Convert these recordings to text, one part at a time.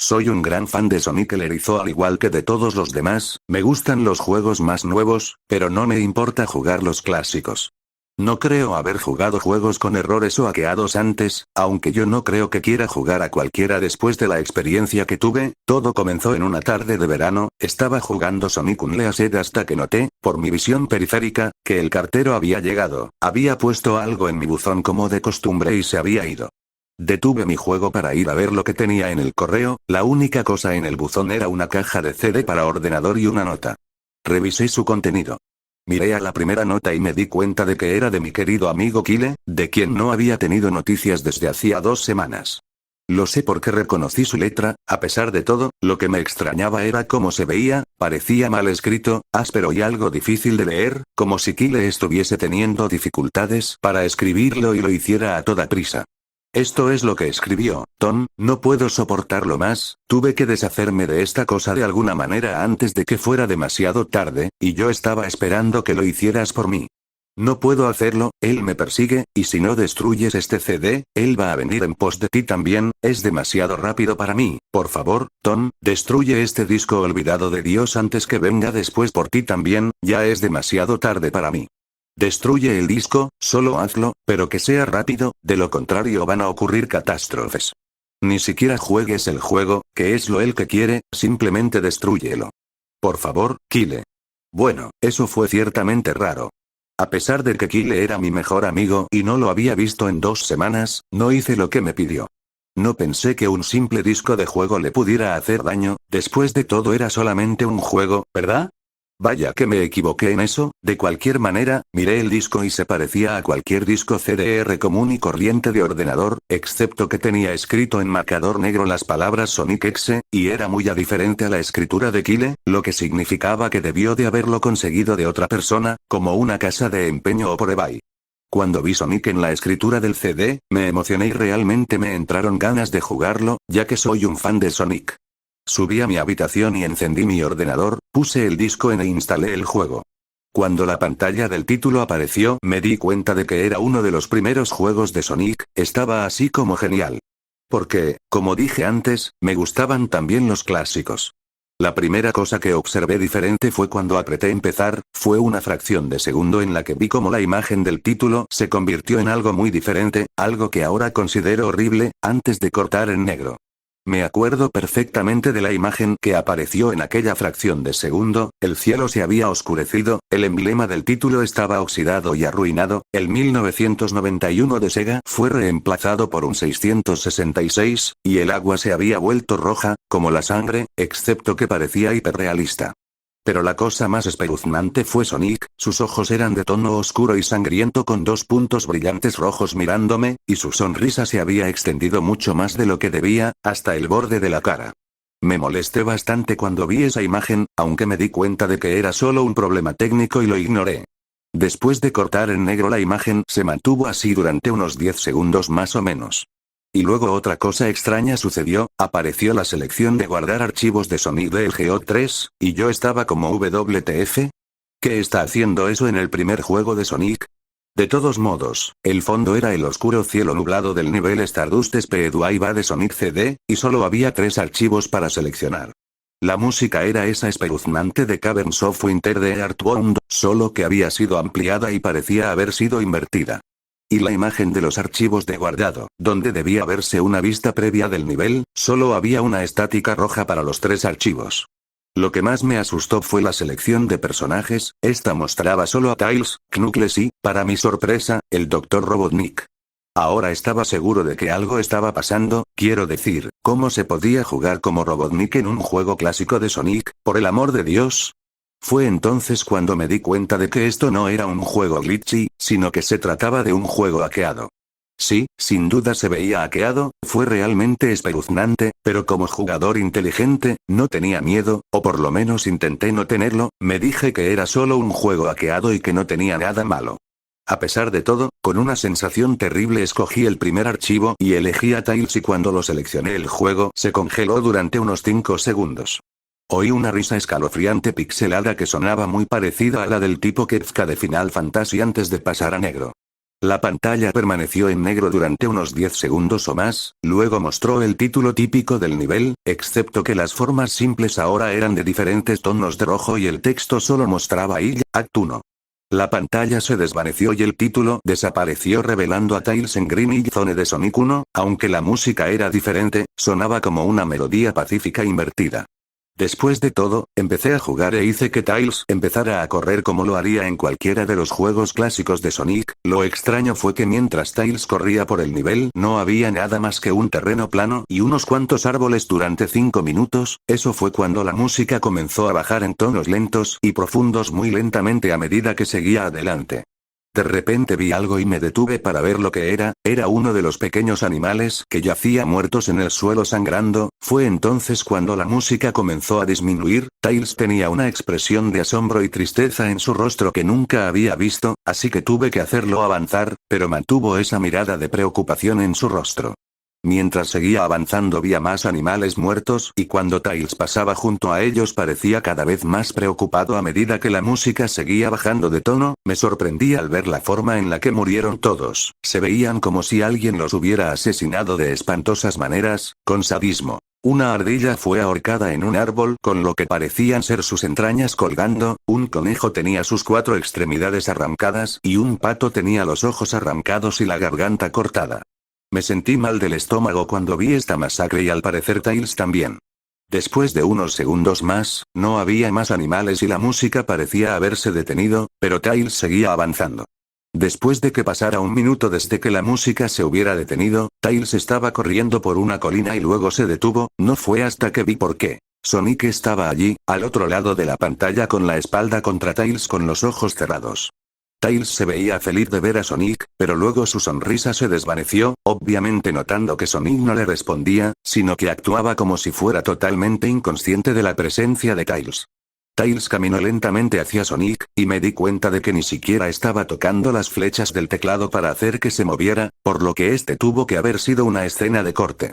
soy un gran fan de Sonic el Erizo al igual que de todos los demás, me gustan los juegos más nuevos, pero no me importa jugar los clásicos. No creo haber jugado juegos con errores o hackeados antes, aunque yo no creo que quiera jugar a cualquiera después de la experiencia que tuve. Todo comenzó en una tarde de verano, estaba jugando Sonic Unleashed hasta que noté, por mi visión periférica, que el cartero había llegado, había puesto algo en mi buzón como de costumbre y se había ido. Detuve mi juego para ir a ver lo que tenía en el correo, la única cosa en el buzón era una caja de CD para ordenador y una nota. Revisé su contenido. Miré a la primera nota y me di cuenta de que era de mi querido amigo Kyle, de quien no había tenido noticias desde hacía 2 semanas. Lo sé porque reconocí su letra, a pesar de todo, lo que me extrañaba era cómo se veía, parecía mal escrito, áspero y algo difícil de leer, como si Kyle estuviese teniendo dificultades para escribirlo y lo hiciera a toda prisa. Esto es lo que escribió: Tom, no puedo soportarlo más, tuve que deshacerme de esta cosa de alguna manera antes de que fuera demasiado tarde, y yo estaba esperando que lo hicieras por mí. No puedo hacerlo, él me persigue, y si no destruyes este CD, él va a venir en pos de ti también, es demasiado rápido para mí, por favor, Tom, destruye este disco olvidado de Dios antes que venga después por ti también, ya es demasiado tarde para mí. Destruye el disco, solo hazlo, pero que sea rápido, de lo contrario van a ocurrir catástrofes. Ni siquiera juegues el juego, que es lo él que quiere, simplemente destrúyelo. Por favor, Kyle. Bueno, eso fue ciertamente raro. A pesar de que Kyle era mi mejor amigo y no lo había visto en 2 semanas, no hice lo que me pidió. No pensé que un simple disco de juego le pudiera hacer daño, después de todo era solamente un juego, ¿verdad? Vaya que me equivoqué en eso, de cualquier manera, miré el disco y se parecía a cualquier disco CDR común y corriente de ordenador, excepto que tenía escrito en marcador negro las palabras Sonic X, y era muy diferente a la escritura de Kyle, lo que significaba que debió de haberlo conseguido de otra persona, como una casa de empeño o por eBay. Cuando vi Sonic en la escritura del CD, me emocioné y realmente me entraron ganas de jugarlo, ya que soy un fan de Sonic. Subí a mi habitación y encendí mi ordenador, puse el disco e instalé el juego. Cuando la pantalla del título apareció, me di cuenta de que era uno de los primeros juegos de Sonic, estaba así como genial. Porque, como dije antes, me gustaban también los clásicos. La primera cosa que observé diferente fue cuando apreté empezar, fue una fracción de segundo en la que vi cómo la imagen del título se convirtió en algo muy diferente, algo que ahora considero horrible, antes de cortar en negro. Me acuerdo perfectamente de la imagen que apareció en aquella fracción de segundo, el cielo se había oscurecido, el emblema del título estaba oxidado y arruinado, el 1991 de Sega fue reemplazado por un 666, y el agua se había vuelto roja, como la sangre, excepto que parecía hiperrealista. Pero la cosa más espeluznante fue Sonic, sus ojos eran de tono oscuro y sangriento con 2 puntos brillantes rojos mirándome, y su sonrisa se había extendido mucho más de lo que debía, hasta el borde de la cara. Me molesté bastante cuando vi esa imagen, aunque me di cuenta de que era solo un problema técnico y lo ignoré. Después de cortar en negro la imagen se mantuvo así durante unos 10 segundos más o menos. Y luego otra cosa extraña sucedió, apareció la selección de guardar archivos de Sonic del GO3, y yo estaba como WTF. ¿Qué está haciendo eso en el primer juego de Sonic? De todos modos, el fondo era el oscuro cielo nublado del nivel Stardust Speedway de Sonic CD, y solo había 3 archivos para seleccionar. La música era esa espeluznante de Caverns of Winter de Earthbound, solo que había sido ampliada y parecía haber sido invertida. Y la imagen de los archivos de guardado, donde debía verse una vista previa del nivel, solo había una estática roja para los 3 archivos. Lo que más me asustó fue la selección de personajes, esta mostraba solo a Tails, Knuckles y, para mi sorpresa, el Dr. Robotnik. Ahora estaba seguro de que algo estaba pasando, quiero decir, ¿cómo se podía jugar como Robotnik en un juego clásico de Sonic, por el amor de Dios? Fue entonces cuando me di cuenta de que esto no era un juego glitchy, sino que se trataba de un juego hackeado. Sí, sin duda se veía hackeado, fue realmente espeluznante, pero como jugador inteligente, no tenía miedo, o por lo menos intenté no tenerlo, me dije que era solo un juego hackeado y que no tenía nada malo. A pesar de todo, con una sensación terrible escogí el primer archivo y elegí a Tails y cuando lo seleccioné el juego se congeló durante unos 5 segundos. Oí una risa escalofriante pixelada que sonaba muy parecida a la del tipo Kefka de Final Fantasy antes de pasar a negro. La pantalla permaneció en negro durante unos 10 segundos o más, luego mostró el título típico del nivel, excepto que las formas simples ahora eran de diferentes tonos de rojo y el texto solo mostraba I, Act 1. La pantalla se desvaneció y el título desapareció revelando a Tails en Green Hill Zone de Sonic 1, aunque la música era diferente, sonaba como una melodía pacífica invertida. Después de todo, empecé a jugar e hice que Tails empezara a correr como lo haría en cualquiera de los juegos clásicos de Sonic. Lo extraño fue que mientras Tails corría por el nivel no había nada más que un terreno plano y unos cuantos árboles durante 5 minutos, eso fue cuando la música comenzó a bajar en tonos lentos y profundos muy lentamente a medida que seguía adelante. De repente vi algo y me detuve para ver lo que era uno de los pequeños animales que yacía muertos en el suelo sangrando. Fue entonces cuando la música comenzó a disminuir. Tails tenía una expresión de asombro y tristeza en su rostro que nunca había visto, así que tuve que hacerlo avanzar, pero mantuvo esa mirada de preocupación en su rostro. Mientras seguía avanzando vi a más animales muertos y cuando Tails pasaba junto a ellos parecía cada vez más preocupado a medida que la música seguía bajando de tono. Me sorprendí al ver la forma en la que murieron todos, se veían como si alguien los hubiera asesinado de espantosas maneras, con sadismo. Una ardilla fue ahorcada en un árbol con lo que parecían ser sus entrañas colgando, un conejo tenía sus 4 extremidades arrancadas y un pato tenía los ojos arrancados y la garganta cortada. Me sentí mal del estómago cuando vi esta masacre y al parecer Tails también. Después de unos segundos más, no había más animales y la música parecía haberse detenido, pero Tails seguía avanzando. Después de que pasara un minuto desde que la música se hubiera detenido, Tails estaba corriendo por una colina y luego se detuvo. No fue hasta que vi por qué. Sonic estaba allí, al otro lado de la pantalla con la espalda contra Tails con los ojos cerrados. Tails se veía feliz de ver a Sonic, pero luego su sonrisa se desvaneció, obviamente notando que Sonic no le respondía, sino que actuaba como si fuera totalmente inconsciente de la presencia de Tails. Tails caminó lentamente hacia Sonic, y me di cuenta de que ni siquiera estaba tocando las flechas del teclado para hacer que se moviera, por lo que este tuvo que haber sido una escena de corte.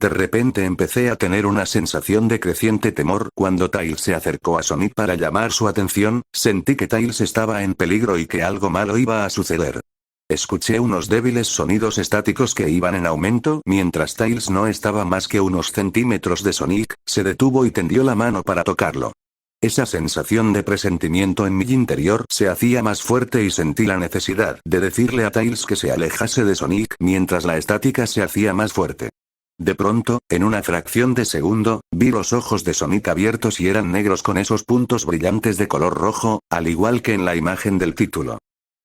De repente empecé a tener una sensación de creciente temor. Cuando Tails se acercó a Sonic para llamar su atención, sentí que Tails estaba en peligro y que algo malo iba a suceder. Escuché unos débiles sonidos estáticos que iban en aumento. Mientras Tails no estaba más que unos centímetros de Sonic, se detuvo y tendió la mano para tocarlo. Esa sensación de presentimiento en mi interior se hacía más fuerte y sentí la necesidad de decirle a Tails que se alejase de Sonic mientras la estática se hacía más fuerte. De pronto, en una fracción de segundo, vi los ojos de Sonic abiertos y eran negros con esos puntos brillantes de color rojo, al igual que en la imagen del título.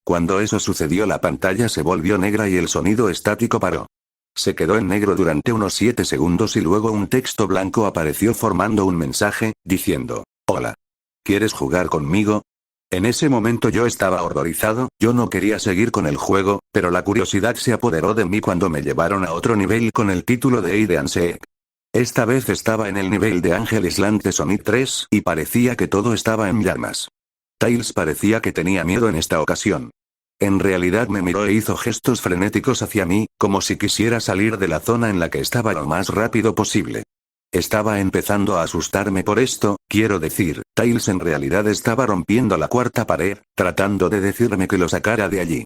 Cuando eso sucedió la pantalla se volvió negra y el sonido estático paró. Se quedó en negro durante unos 7 segundos y luego un texto blanco apareció formando un mensaje, diciendo: «Hola. ¿Quieres jugar conmigo?». En ese momento yo estaba horrorizado, yo no quería seguir con el juego, pero la curiosidad se apoderó de mí cuando me llevaron a otro nivel con el título de Hide and Seek. Esta vez estaba en el nivel de Angel Island de Sonic 3, y parecía que todo estaba en llamas. Tails parecía que tenía miedo en esta ocasión. En realidad me miró e hizo gestos frenéticos hacia mí, como si quisiera salir de la zona en la que estaba lo más rápido posible. Estaba empezando a asustarme por esto, quiero decir, Tails en realidad estaba rompiendo la cuarta pared, tratando de decirme que lo sacara de allí.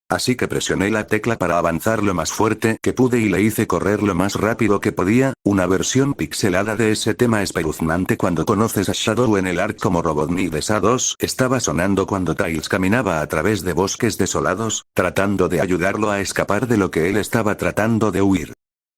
Así que presioné la tecla para avanzar lo más fuerte que pude y le hice correr lo más rápido que podía. Una versión pixelada de ese tema espeluznante cuando conoces a Shadow en el arc como Robotnik de SA2 estaba sonando cuando Tails caminaba a través de bosques desolados, tratando de ayudarlo a escapar de lo que él estaba tratando de huir.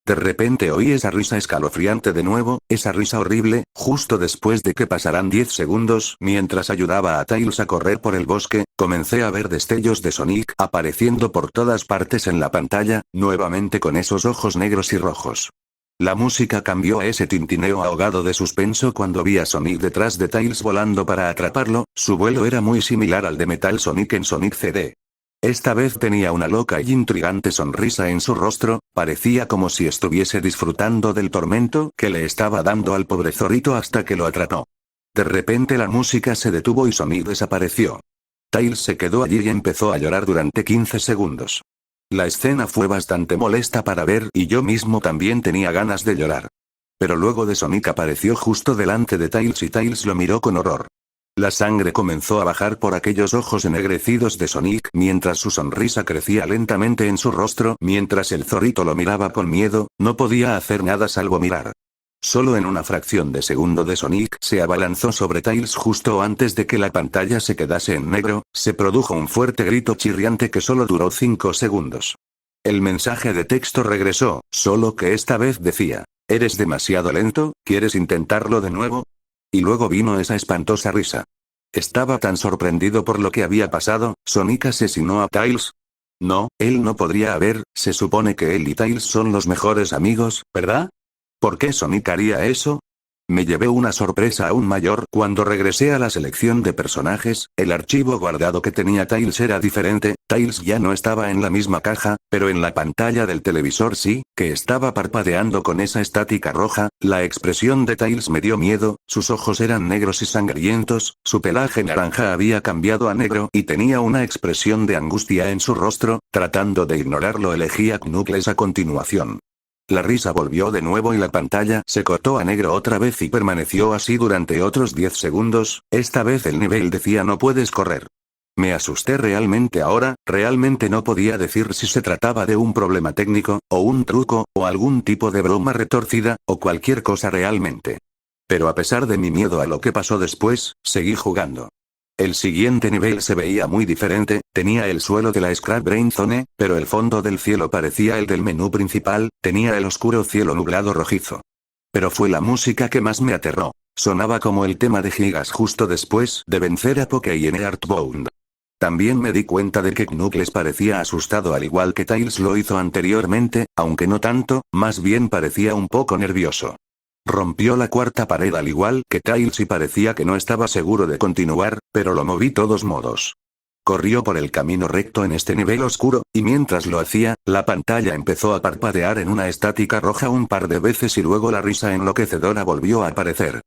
De repente oí esa risa escalofriante de nuevo, esa risa horrible, justo después de que pasaran 10 segundos. Mientras ayudaba a Tails a correr por el bosque, comencé a ver destellos de Sonic apareciendo por todas partes en la pantalla, nuevamente con esos ojos negros y rojos. La música cambió a ese tintineo ahogado de suspenso cuando vi a Sonic detrás de Tails volando para atraparlo. Su vuelo era muy similar al de Metal Sonic en Sonic CD. Esta vez tenía una loca y intrigante sonrisa en su rostro, parecía como si estuviese disfrutando del tormento que le estaba dando al pobre zorrito hasta que lo atrapó. De repente la música se detuvo y Sonic desapareció. Tails se quedó allí y empezó a llorar durante 15 segundos. La escena fue bastante molesta para ver y yo mismo también tenía ganas de llorar. Pero luego de Sonic apareció justo delante de Tails y Tails lo miró con horror. La sangre comenzó a bajar por aquellos ojos ennegrecidos de Sonic mientras su sonrisa crecía lentamente en su rostro. Mientras el zorrito lo miraba con miedo, no podía hacer nada salvo mirar. Solo en una fracción de segundo de Sonic se abalanzó sobre Tails justo antes de que la pantalla se quedase en negro. Se produjo un fuerte grito chirriante que solo duró 5 segundos. El mensaje de texto regresó, solo que esta vez decía: «¿Eres demasiado lento? ¿Quieres intentarlo de nuevo?». Y luego vino esa espantosa risa. Estaba tan sorprendido por lo que había pasado. ¿Sonic asesinó a Tails? No, él no podría haber. Se supone que él y Tails son los mejores amigos, ¿verdad? ¿Por qué Sonic haría eso? Me llevé una sorpresa aún mayor cuando regresé a la selección de personajes. El archivo guardado que tenía Tails era diferente. Tails ya no estaba en la misma caja, pero en la pantalla del televisor sí, que estaba parpadeando con esa estática roja. La expresión de Tails me dio miedo. Sus ojos eran negros y sangrientos, su pelaje naranja había cambiado a negro y tenía una expresión de angustia en su rostro. Tratando de ignorarlo, elegí a Knuckles a continuación. La risa volvió de nuevo y la pantalla se cortó a negro otra vez y permaneció así durante otros 10 segundos. Esta vez el nivel decía: «No puedes correr». Me asusté realmente ahora. Realmente no podía decir si se trataba de un problema técnico, o un truco, o algún tipo de broma retorcida, o cualquier cosa realmente. Pero a pesar de mi miedo a lo que pasó después, seguí jugando. El siguiente nivel se veía muy diferente. Tenía el suelo de la Scrap Brain Zone, pero el fondo del cielo parecía el del menú principal. Tenía el oscuro cielo nublado rojizo. Pero fue la música que más me aterró. Sonaba como el tema de Gigas justo después de vencer a Poké y en Earthbound. También me di cuenta de que Knuckles parecía asustado al igual que Tails lo hizo anteriormente, aunque no tanto, más bien parecía un poco nervioso. Rompió la cuarta pared al igual que Tails y parecía que no estaba seguro de continuar, pero lo moví todos modos. Corrió por el camino recto en este nivel oscuro, y mientras lo hacía, la pantalla empezó a parpadear en una estática roja un par de veces y luego la risa enloquecedora volvió a aparecer.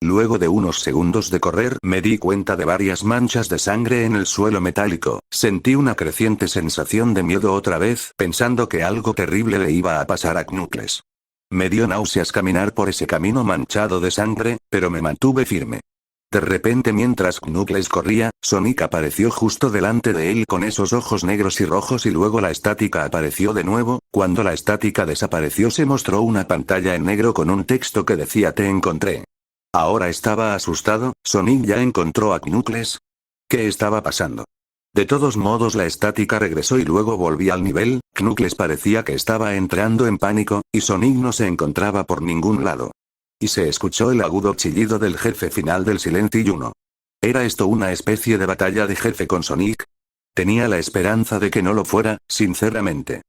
Luego de unos segundos de correr, me di cuenta de varias manchas de sangre en el suelo metálico. Sentí una creciente sensación de miedo otra vez, pensando que algo terrible le iba a pasar a Knuckles. Me dio náuseas caminar por ese camino manchado de sangre, pero me mantuve firme. De repente, mientras Knuckles corría, Sonic apareció justo delante de él con esos ojos negros y rojos y luego la estática apareció de nuevo. Cuando la estática desapareció se mostró una pantalla en negro con un texto que decía: «Te encontré». Ahora estaba asustado. ¿Sonic ya encontró a Knuckles? ¿Qué estaba pasando? De todos modos la estática regresó y luego volví al nivel. Knuckles parecía que estaba entrando en pánico, y Sonic no se encontraba por ningún lado. Y se escuchó el agudo chillido del jefe final del Silent Hill 1. ¿Era esto una especie de batalla de jefe con Sonic? Tenía la esperanza de que no lo fuera, sinceramente.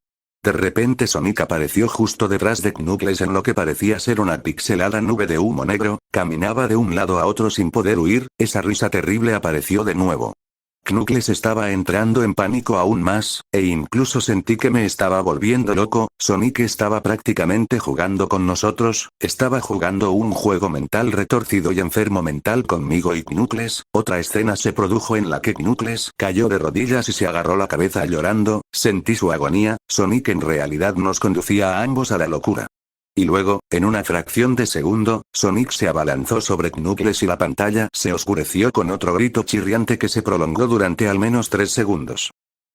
De repente Sonic apareció justo detrás de Knuckles en lo que parecía ser una pixelada nube de humo negro. Caminaba de un lado a otro sin poder huir. Esa risa terrible apareció de nuevo. Knuckles estaba entrando en pánico aún más, e incluso sentí que me estaba volviendo loco. Sonic estaba prácticamente jugando con nosotros, estaba jugando un juego mental retorcido y enfermo mental conmigo y Knuckles. Otra escena se produjo en la que Knuckles cayó de rodillas y se agarró la cabeza llorando. Sentí su agonía. Sonic en realidad nos conducía a ambos a la locura. Y luego, en una fracción de segundo, Sonic se abalanzó sobre Knuckles y la pantalla se oscureció con otro grito chirriante que se prolongó durante al menos 3 segundos.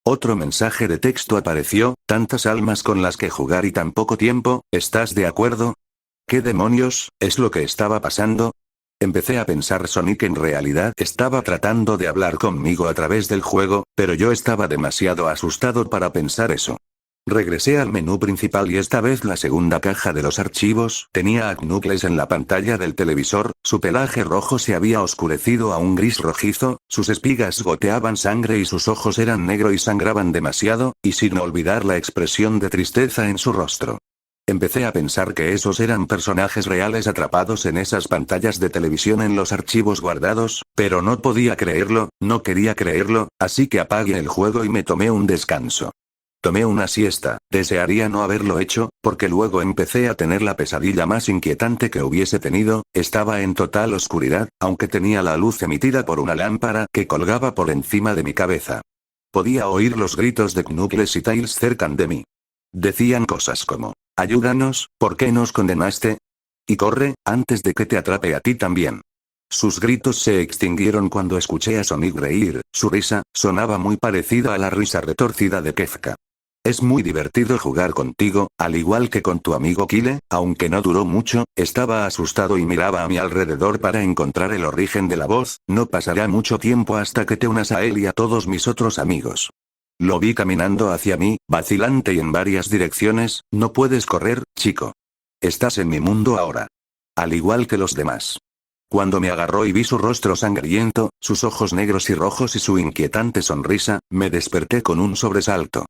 Otro mensaje de texto apareció: «Tantas almas con las que jugar y tan poco tiempo, ¿estás de acuerdo?». ¿Qué demonios es lo que estaba pasando? Empecé a pensar: Sonic en realidad estaba tratando de hablar conmigo a través del juego, pero yo estaba demasiado asustado para pensar eso. Regresé al menú principal y esta vez la segunda caja de los archivos tenía a Knuckles en la pantalla del televisor. Su pelaje rojo se había oscurecido a un gris rojizo, sus espigas goteaban sangre y sus ojos eran negro y sangraban demasiado, y sin olvidar la expresión de tristeza en su rostro. Empecé a pensar que esos eran personajes reales atrapados en esas pantallas de televisión en los archivos guardados, pero no podía creerlo, no quería creerlo, así que apagué el juego y me tomé un descanso. Tomé una siesta. Desearía no haberlo hecho, porque luego empecé a tener la pesadilla más inquietante que hubiese tenido. Estaba en total oscuridad, aunque tenía la luz emitida por una lámpara que colgaba por encima de mi cabeza. Podía oír los gritos de Knuckles y Tails cerca de mí. Decían cosas como: «Ayúdanos, ¿por qué nos condenaste? Y corre, antes de que te atrape a ti también». Sus gritos se extinguieron cuando escuché a Sonic reír, su risa, sonaba muy parecida a la risa retorcida de Kefka. Es muy divertido jugar contigo, al igual que con tu amigo Kyle, aunque no duró mucho, estaba asustado y miraba a mi alrededor para encontrar el origen de la voz, no pasará mucho tiempo hasta que te unas a él y a todos mis otros amigos. Lo vi caminando hacia mí, vacilante y en varias direcciones, no puedes correr, chico. Estás en mi mundo ahora. Al igual que los demás. Cuando me agarró y vi su rostro sangriento, sus ojos negros y rojos y su inquietante sonrisa, me desperté con un sobresalto.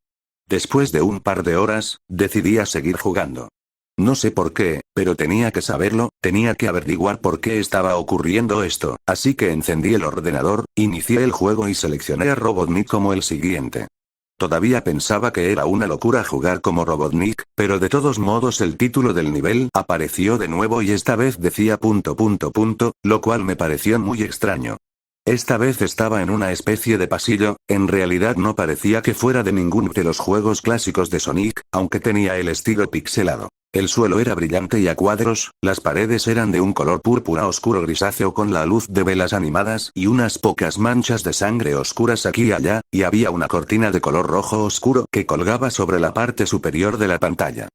Después de un par de horas, decidí a seguir jugando. No sé por qué, pero tenía que saberlo, tenía que averiguar por qué estaba ocurriendo esto, así que encendí el ordenador, inicié el juego y seleccioné a Robotnik como el siguiente. Todavía pensaba que era una locura jugar como Robotnik, pero de todos modos el título del nivel apareció de nuevo y esta vez decía ... lo cual me pareció muy extraño. Esta vez estaba en una especie de pasillo, en realidad no parecía que fuera de ninguno de los juegos clásicos de Sonic, aunque tenía el estilo pixelado. El suelo era brillante y a cuadros, las paredes eran de un color púrpura oscuro grisáceo con la luz de velas animadas y unas pocas manchas de sangre oscuras aquí y allá, y había una cortina de color rojo oscuro que colgaba sobre la parte superior de la pantalla.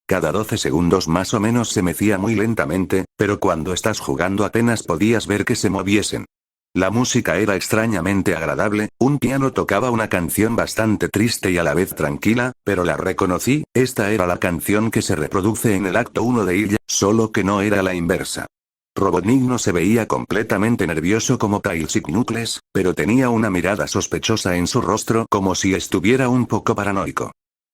Cada 12 segundos más o menos se mecía muy lentamente, pero cuando estás jugando apenas podías ver que se moviesen. La música era extrañamente agradable, un piano tocaba una canción bastante triste y a la vez tranquila, pero la reconocí, esta era la canción que se reproduce en el acto 1 de Illa, solo que no era la inversa. Robotnik no se veía completamente nervioso como Tails y Knuckles, pero tenía una mirada sospechosa en su rostro como si estuviera un poco paranoico.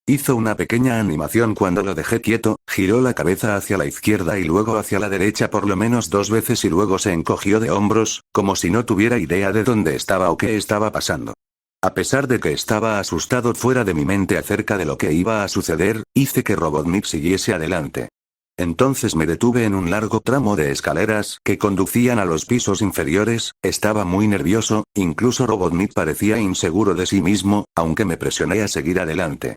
Hizo una pequeña animación cuando lo dejé quieto, giró la cabeza hacia la izquierda y luego hacia la derecha por lo menos 2 veces y luego se encogió de hombros, como si no tuviera idea de dónde estaba o qué estaba pasando. A pesar de que estaba asustado fuera de mi mente acerca de lo que iba a suceder, hice que Robotnik siguiese adelante. Entonces me detuve en un largo tramo de escaleras que conducían a los pisos inferiores, estaba muy nervioso, incluso Robotnik parecía inseguro de sí mismo, aunque me presioné a seguir adelante.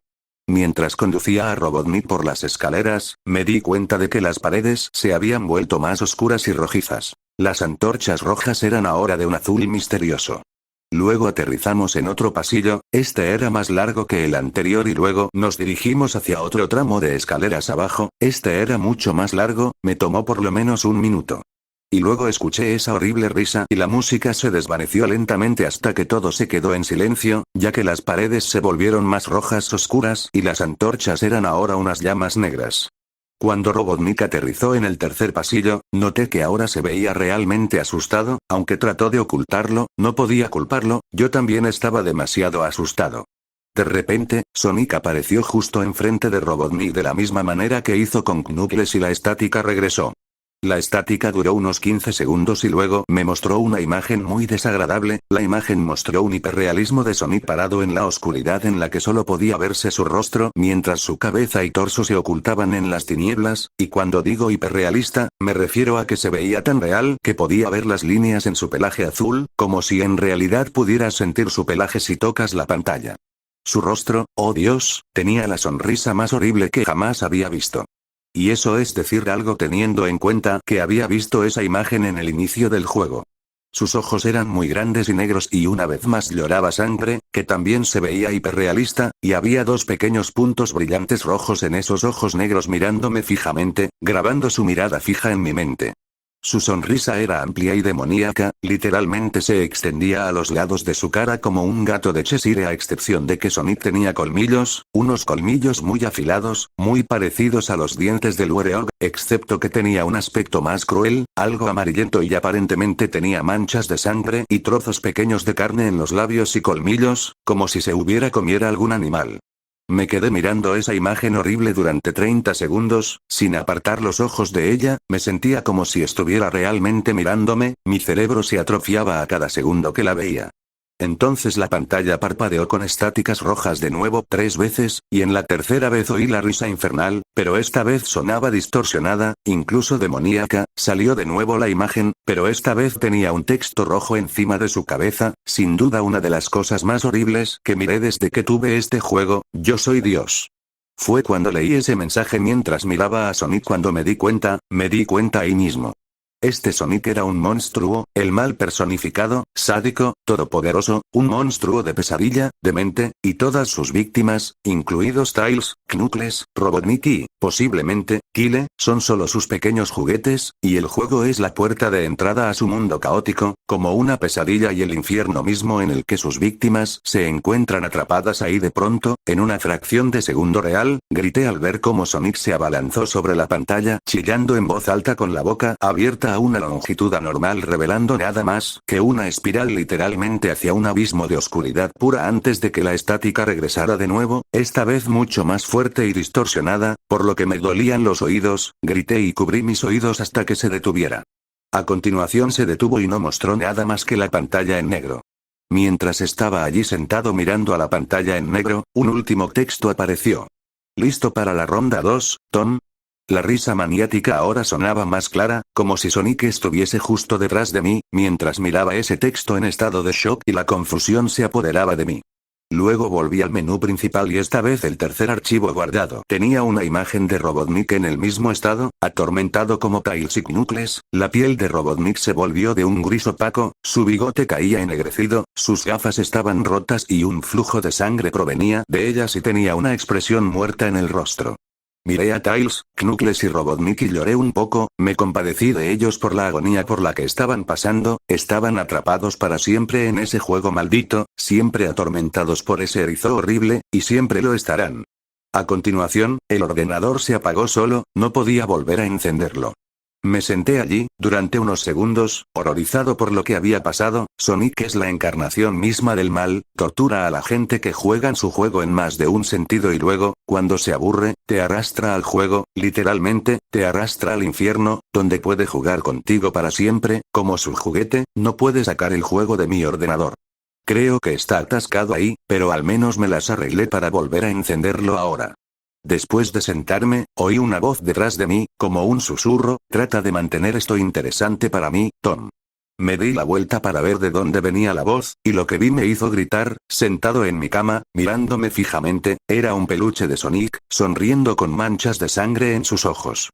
Mientras conducía a Robotnik por las escaleras, me di cuenta de que las paredes se habían vuelto más oscuras y rojizas. Las antorchas rojas eran ahora de un azul misterioso. Luego aterrizamos en otro pasillo, este era más largo que el anterior y luego nos dirigimos hacia otro tramo de escaleras abajo, este era mucho más largo, me tomó por lo menos un minuto. Y luego escuché esa horrible risa y la música se desvaneció lentamente hasta que todo se quedó en silencio, ya que las paredes se volvieron más rojas oscuras y las antorchas eran ahora unas llamas negras. Cuando Robotnik aterrizó en el tercer pasillo, noté que ahora se veía realmente asustado, aunque trató de ocultarlo, no podía culparlo, yo también estaba demasiado asustado. De repente, Sonic apareció justo enfrente de Robotnik de la misma manera que hizo con Knuckles y la estática regresó. La estática duró unos 15 segundos y luego me mostró una imagen muy desagradable, la imagen mostró un hiperrealismo de Sonic parado en la oscuridad en la que solo podía verse su rostro mientras su cabeza y torso se ocultaban en las tinieblas, y cuando digo hiperrealista, me refiero a que se veía tan real que podía ver las líneas en su pelaje azul, como si en realidad pudieras sentir su pelaje si tocas la pantalla. Su rostro, oh Dios, tenía la sonrisa más horrible que jamás había visto. Y eso es decir algo teniendo en cuenta que había visto esa imagen en el inicio del juego. Sus ojos eran muy grandes y negros y una vez más lloraba sangre, que también se veía hiperrealista, y había 2 pequeños puntos brillantes rojos en esos ojos negros mirándome fijamente, grabando su mirada fija en mi mente. Su sonrisa era amplia y demoníaca, literalmente se extendía a los lados de su cara como un gato de Cheshire a excepción de que Sonic tenía colmillos, unos colmillos muy afilados, muy parecidos a los dientes del Werewolf, excepto que tenía un aspecto más cruel, algo amarillento y aparentemente tenía manchas de sangre y trozos pequeños de carne en los labios y colmillos, como si se hubiera comiera algún animal. Me quedé mirando esa imagen horrible durante 30 segundos, sin apartar los ojos de ella, me sentía como si estuviera realmente mirándome, mi cerebro se atrofiaba a cada segundo que la veía. Entonces la pantalla parpadeó con estáticas rojas de nuevo 3 veces, y en la tercera vez oí la risa infernal, pero esta vez sonaba distorsionada, incluso demoníaca, salió de nuevo la imagen, pero esta vez tenía un texto rojo encima de su cabeza, sin duda una de las cosas más horribles que miré desde que tuve este juego, yo soy Dios. Fue cuando leí ese mensaje mientras miraba a Sonic cuando me di cuenta ahí mismo. Este Sonic era un monstruo, el mal personificado, sádico, todopoderoso, un monstruo de pesadilla, demente, y todas sus víctimas, incluidos Tails, Knuckles, Robotnik y, posiblemente, Kyle, son solo sus pequeños juguetes, y el juego es la puerta de entrada a su mundo caótico, como una pesadilla y el infierno mismo en el que sus víctimas se encuentran atrapadas ahí de pronto, en una fracción de segundo real, grité al ver cómo Sonic se abalanzó sobre la pantalla, chillando en voz alta con la boca abierta a una longitud anormal revelando nada más que una espiral literalmente hacia un abismo de oscuridad pura antes de que la estática regresara de nuevo, esta vez mucho más fuerte y distorsionada, por lo que me dolían los oídos, grité y cubrí mis oídos hasta que se detuviera. A continuación se detuvo y no mostró nada más que la pantalla en negro. Mientras estaba allí sentado mirando a la pantalla en negro, un último texto apareció. ¿Listo para la ronda 2, Tom? La risa maniática ahora sonaba más clara, como si Sonic estuviese justo detrás de mí, mientras miraba ese texto en estado de shock y la confusión se apoderaba de mí. Luego volví al menú principal y esta vez el tercer archivo guardado tenía una imagen de Robotnik en el mismo estado, atormentado como Tails y Knuckles, la piel de Robotnik se volvió de un gris opaco, su bigote caía ennegrecido, sus gafas estaban rotas y un flujo de sangre provenía de ellas y tenía una expresión muerta en el rostro. Miré a Tails, Knuckles y Robotnik y lloré un poco, me compadecí de ellos por la agonía por la que estaban pasando, estaban atrapados para siempre en ese juego maldito, siempre atormentados por ese erizo horrible, y siempre lo estarán. A continuación, el ordenador se apagó solo, no podía volver a encenderlo. Me senté allí, durante unos segundos, horrorizado por lo que había pasado. Sonic es la encarnación misma del mal, tortura a la gente que juegan su juego en más de un sentido y luego, cuando se aburre, te arrastra al juego, literalmente, te arrastra al infierno, donde puede jugar contigo para siempre, como su juguete, no puede sacar el juego de mi ordenador. Creo que está atascado ahí, pero al menos me las arreglé para volver a encenderlo ahora. Después de sentarme, oí una voz detrás de mí, como un susurro, trata de mantener esto interesante para mí, Tom. Me di la vuelta para ver de dónde venía la voz, y lo que vi me hizo gritar, sentado en mi cama, mirándome fijamente, era un peluche de Sonic, sonriendo con manchas de sangre en sus ojos.